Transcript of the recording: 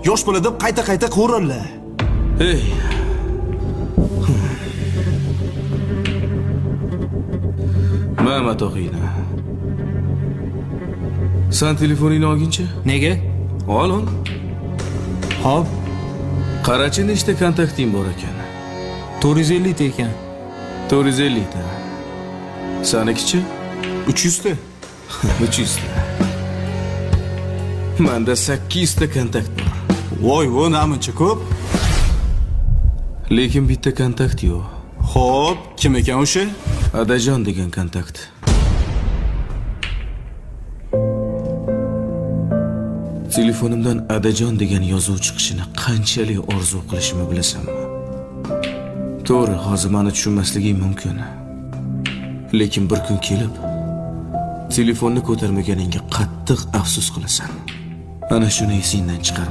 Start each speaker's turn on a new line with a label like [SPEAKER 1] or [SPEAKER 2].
[SPEAKER 1] yosh bola deb qayta quvuradilar.
[SPEAKER 2] Ey. Mama to'g'ina. Sen telefoningni olginchi?
[SPEAKER 3] Nega?
[SPEAKER 2] Ol.
[SPEAKER 3] Hop,
[SPEAKER 2] Qarachi nechta kontakting bor ekan?
[SPEAKER 3] 450 ta ekan.
[SPEAKER 2] 450 ta. Sanikichi?
[SPEAKER 1] 300 ta.
[SPEAKER 2] 300 ta. Menda 8 ta kontakt bor.
[SPEAKER 1] Voy, namuncha ko'p.
[SPEAKER 2] Lekin bitta kontakt yo'q.
[SPEAKER 1] Xo'p, kim ekan o'sha?
[SPEAKER 2] Adajon degan kontakt. Telefonimdan Adajon degan yozuv chiqishini qanchalik orzu qilishimni bilasanmi? To'g'ri, hozir meni tushunmasliging mumkin. Lekin bir kun kelib, telefonni ko'tarmaganingga qattiq afsus qilasan. Ana shuni esingdan chiqar.